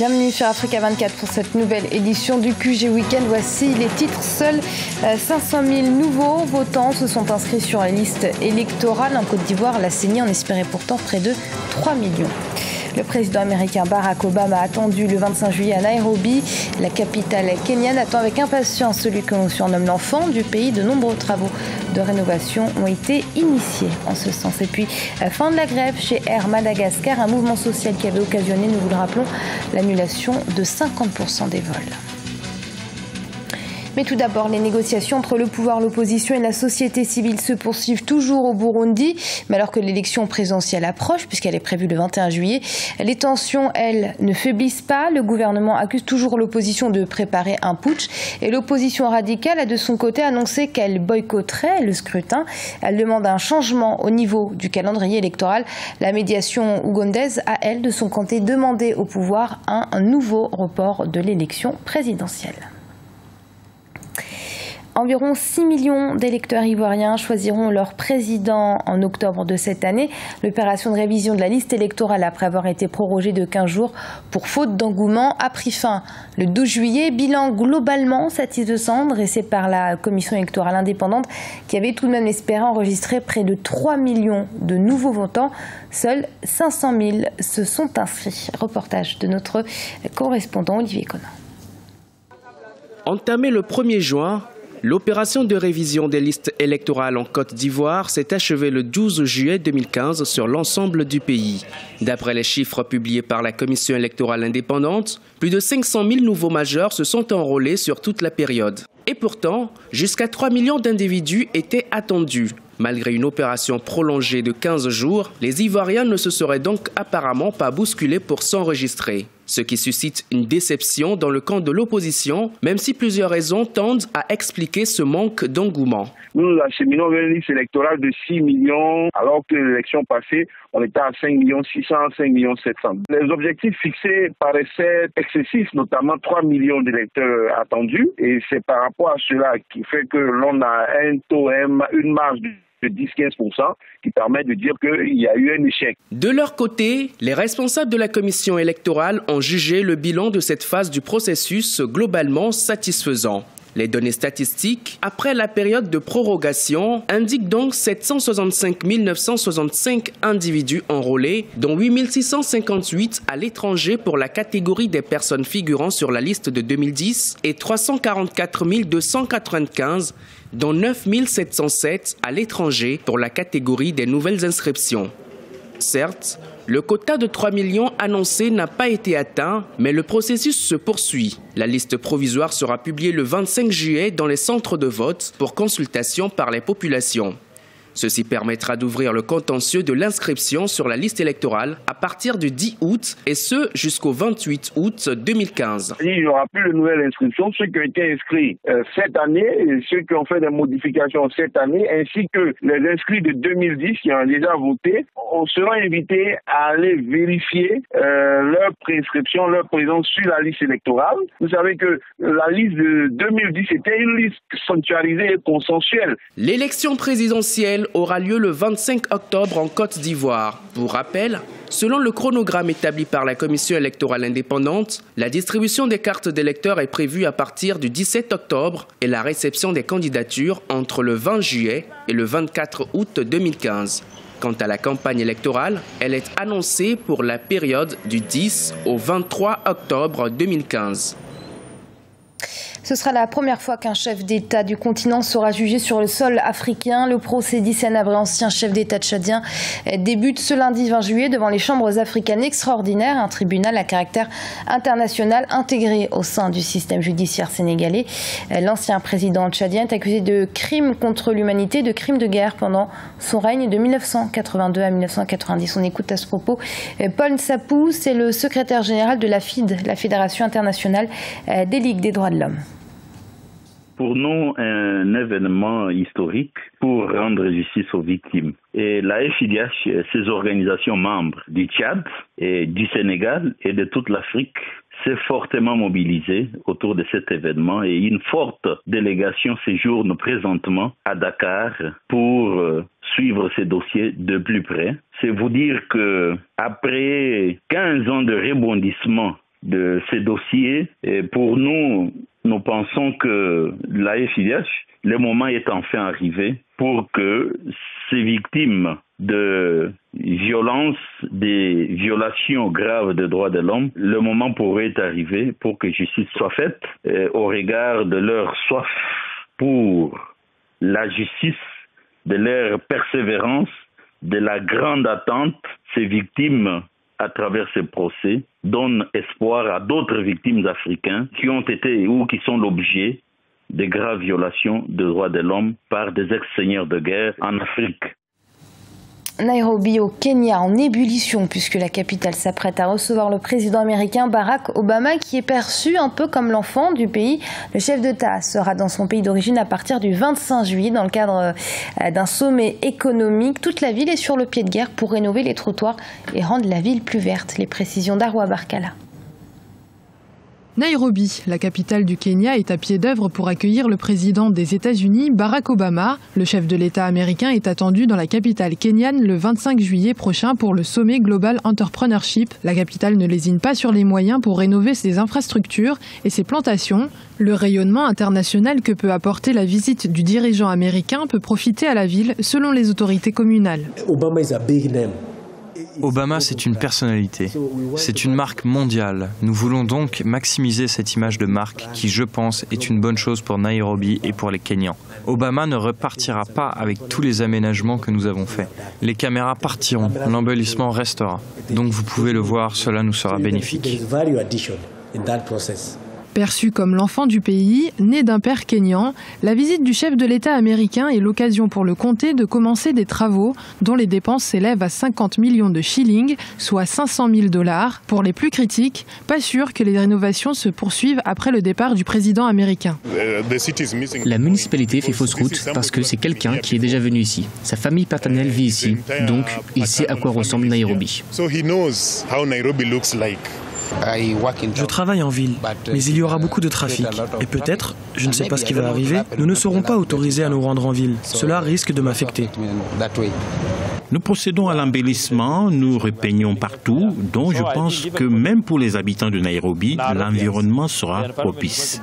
Bienvenue sur Africa 24 pour cette nouvelle édition du QG Weekend. Voici les titres. Seuls 500 000 nouveaux votants se sont inscrits sur la liste électorale. En Côte d'Ivoire, la CENI en espérait pourtant près de 3 millions. Le président américain Barack Obama attendu le 25 juillet à Nairobi. La capitale kenyane attend avec impatience celui que l'on surnomme l'enfant du pays. De nombreux travaux de rénovation ont été initiés en ce sens. Et puis, fin de la grève chez Air Madagascar, un mouvement social qui avait occasionné, nous vous le rappelons, l'annulation de 50% des vols. Mais tout d'abord, les négociations entre le pouvoir, l'opposition et la société civile se poursuivent toujours au Burundi. Mais alors que l'élection présidentielle approche, puisqu'elle est prévue le 21 juillet, les tensions, elles, ne faiblissent pas. Le gouvernement accuse toujours l'opposition de préparer un putsch. Et l'opposition radicale a de son côté annoncé qu'elle boycotterait le scrutin. Elle demande un changement au niveau du calendrier électoral. La médiation ougandaise a, elle, de son côté, demandé au pouvoir un nouveau report de l'élection présidentielle. Environ 6 millions d'électeurs ivoiriens choisiront leur président en octobre de cette année. L'opération de révision de la liste électorale, après avoir été prorogée de 15 jours pour faute d'engouement, a pris fin le 12 juillet. Bilan globalement satisfaisant dressé par la commission électorale indépendante qui avait tout de même espéré enregistrer près de 3 millions de nouveaux votants. Seuls 500 000 se sont inscrits. Reportage de notre correspondant Olivier Conan. Entamé le 1er juin, l'opération de révision des listes électorales en Côte d'Ivoire s'est achevée le 12 juillet 2015 sur l'ensemble du pays. D'après les chiffres publiés par la Commission électorale indépendante, plus de 500 000 nouveaux majeurs se sont enrôlés sur toute la période. Et pourtant, jusqu'à 3 millions d'individus étaient attendus. Malgré une opération prolongée de 15 jours, les Ivoiriens ne se seraient donc apparemment pas bousculés pour s'enregistrer. Ce qui suscite une déception dans le camp de l'opposition, même si plusieurs raisons tendent à expliquer ce manque d'engouement. Nous acheminons vers une liste électorale de 6 millions, alors que l'élection passée, on était à 5 600 000, 5 700 000. Les objectifs fixés paraissaient excessifs, notamment 3 millions d'électeurs attendus. Et c'est par rapport à cela qui fait que l'on a un taux, une marge de 10-15% qui permet de dire qu'il y a eu un échec. De leur côté, les responsables de la commission électorale ont jugé le bilan de cette phase du processus globalement satisfaisant. Les données statistiques, après la période de prorogation, indiquent donc 765 965 individus enrôlés, dont 8 658 à l'étranger pour la catégorie des personnes figurant sur la liste de 2010 et 344 295, dont 9 707 à l'étranger pour la catégorie des nouvelles inscriptions. Certes, le quota de 3 millions annoncé n'a pas été atteint, mais le processus se poursuit. La liste provisoire sera publiée le 25 juillet dans les centres de vote pour consultation par les populations. Ceci permettra d'ouvrir le contentieux de l'inscription sur la liste électorale à partir du 10 août et ce jusqu'au 28 août 2015. Il n'y aura plus de nouvelles inscriptions. Ceux qui ont été inscrits cette année et ceux qui ont fait des modifications cette année, ainsi que les inscrits de 2010 qui ont déjà voté, seront invités à aller vérifier leur préinscription, leur présence sur la liste électorale. Vous savez que la liste de 2010 était une liste sanctuarisée et consensuelle. L'élection présidentielle aura lieu le 25 octobre en Côte d'Ivoire. Pour rappel, selon le chronogramme établi par la Commission électorale indépendante, la distribution des cartes d'électeurs est prévue à partir du 17 octobre et la réception des candidatures entre le 20 juillet et le 24 août 2015. Quant à la campagne électorale, elle est annoncée pour la période du 10 au 23 octobre 2015. Ce sera la première fois qu'un chef d'État du continent sera jugé sur le sol africain. Le procès d'Hissène Habré, ancien chef d'État tchadien, débute ce lundi 20 juillet devant les chambres africaines extraordinaires, un tribunal à caractère international intégré au sein du système judiciaire sénégalais. L'ancien président tchadien est accusé de crimes contre l'humanité, de crimes de guerre pendant son règne de 1982 à 1990. On écoute à ce propos Paul Nsapou, c'est le secrétaire général de la FID, la Fédération internationale des ligues des droits de l'homme. Pour nous, un événement historique pour rendre justice aux victimes. Et la FIDH, ses organisations membres du Tchad et du Sénégal et de toute l'Afrique s'est fortement mobilisée autour de cet événement et une forte délégation séjourne présentement à Dakar pour suivre ces dossiers de plus près. C'est vous dire que après 15 ans de rebondissement de ces dossiers. Et pour nous, nous pensons que la FIDH, le moment est enfin arrivé pour que ces victimes de violences, des violations graves des droits de l'homme, le moment pourrait arriver pour que justice soit faite au regard de leur soif pour la justice, de leur persévérance, de la grande attente. Ces victimes, à travers ces procès, donnent espoir à d'autres victimes africaines qui ont été ou qui sont l'objet de graves violations des droits de l'homme par des ex-seigneurs de guerre en Afrique. Nairobi au Kenya en ébullition puisque la capitale s'apprête à recevoir le président américain Barack Obama qui est perçu un peu comme l'enfant du pays. Le chef d'État sera dans son pays d'origine à partir du 25 juillet dans le cadre d'un sommet économique. Toute la ville est sur le pied de guerre pour rénover les trottoirs et rendre la ville plus verte. Les précisions d'Arwa Barkala. Nairobi, la capitale du Kenya, est à pied d'œuvre pour accueillir le président des États-Unis, Barack Obama. Le chef de l'État américain est attendu dans la capitale kenyane le 25 juillet prochain pour le sommet Global Entrepreneurship. La capitale ne lésine pas sur les moyens pour rénover ses infrastructures et ses plantations. Le rayonnement international que peut apporter la visite du dirigeant américain peut profiter à la ville, selon les autorités communales. Obama, c'est une personnalité, c'est une marque mondiale. Nous voulons donc maximiser cette image de marque qui, je pense, est une bonne chose pour Nairobi et pour les Kenyans. Obama ne repartira pas avec tous les aménagements que nous avons faits. Les caméras partiront, l'embellissement restera. Donc vous pouvez le voir, cela nous sera bénéfique. Perçu comme l'enfant du pays, né d'un père kényan, la visite du chef de l'État américain est l'occasion pour le comté de commencer des travaux dont les dépenses s'élèvent à 50 millions de shillings, soit 500 000 $. Pour les plus critiques, pas sûr que les rénovations se poursuivent après le départ du président américain. La municipalité fait fausse route parce que c'est quelqu'un qui est déjà venu ici. Sa famille paternelle vit ici, donc il sait à quoi ressemble Nairobi. Je travaille en ville, mais il y aura beaucoup de trafic. Et peut-être, je ne sais pas ce qui va arriver, nous ne serons pas autorisés à nous rendre en ville. Cela risque de m'affecter. Nous procédons à l'embellissement, nous repeignons partout, donc je pense que même pour les habitants de Nairobi, l'environnement sera propice.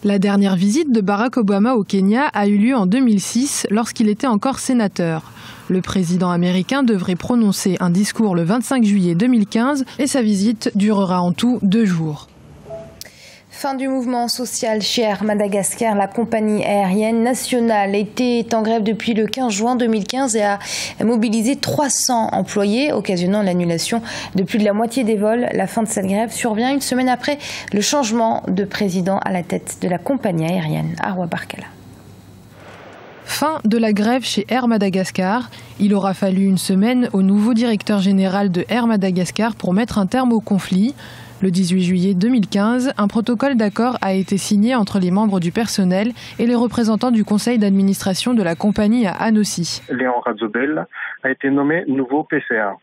La dernière visite de Barack Obama au Kenya a eu lieu en 2006 lorsqu'il était encore sénateur. Le président américain devrait prononcer un discours le 25 juillet 2015 et sa visite durera en tout 2 jours. Fin du mouvement social chez Air Madagascar. La compagnie aérienne nationale était en grève depuis le 15 juin 2015 et a mobilisé 300 employés, occasionnant l'annulation de plus de la moitié des vols. La fin de cette grève survient une semaine après le changement de président à la tête de la compagnie aérienne. Arwa Barkala. Fin de la grève chez Air Madagascar. Il aura fallu une semaine au nouveau directeur général de Air Madagascar pour mettre un terme au conflit. Le 18 juillet 2015, un protocole d'accord a été signé entre les membres du personnel et les représentants du conseil d'administration de la compagnie à Anossi. Léon Radzobel a été nommé nouveau PCA.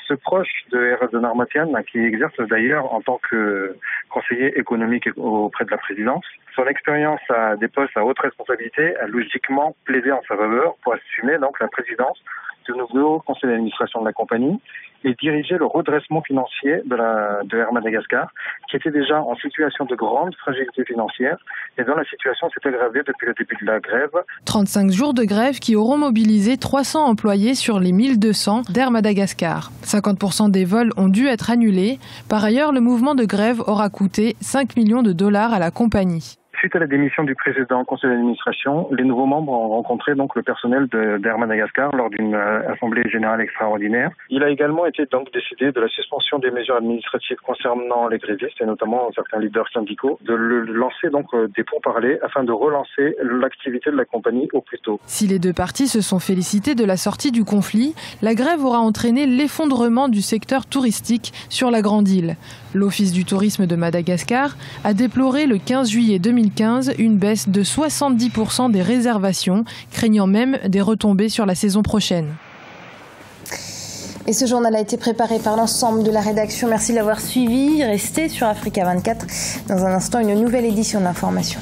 Ce proche de Erasme Narmatian, qui exerce d'ailleurs en tant que conseiller économique auprès de la présidence, son expérience à des postes à haute responsabilité a logiquement plaidé en sa faveur pour assumer donc la présidence du nouveau conseil d'administration de la compagnie et diriger le redressement financier de Air Madagascar, qui était déjà en situation de grande fragilité financière et dont la situation s'est aggravée depuis le début de la grève. 35 jours de grève qui auront mobilisé 300 employés sur les 1200 d'Air Madagascar. 50% des vols ont dû être annulés. Par ailleurs, le mouvement de grève aura coûté 5 millions de dollars à la compagnie. Suite à la démission du président du conseil d'administration, les nouveaux membres ont rencontré donc le personnel d'Air Madagascar lors d'une assemblée générale extraordinaire. Il a également été donc décidé de la suspension des mesures administratives concernant les grévistes et notamment certains leaders syndicaux, de lancer donc des pourparlers afin de relancer l'activité de la compagnie au plus tôt. Si les deux parties se sont félicitées de la sortie du conflit, la grève aura entraîné l'effondrement du secteur touristique sur la Grande Île. L'Office du tourisme de Madagascar a déploré le 15 juillet 2015 une baisse de 70% des réservations, craignant même des retombées sur la saison prochaine. Et ce journal a été préparé par l'ensemble de la rédaction. Merci de l'avoir suivi. Restez sur Africa 24. Dans un instant, une nouvelle édition d'information.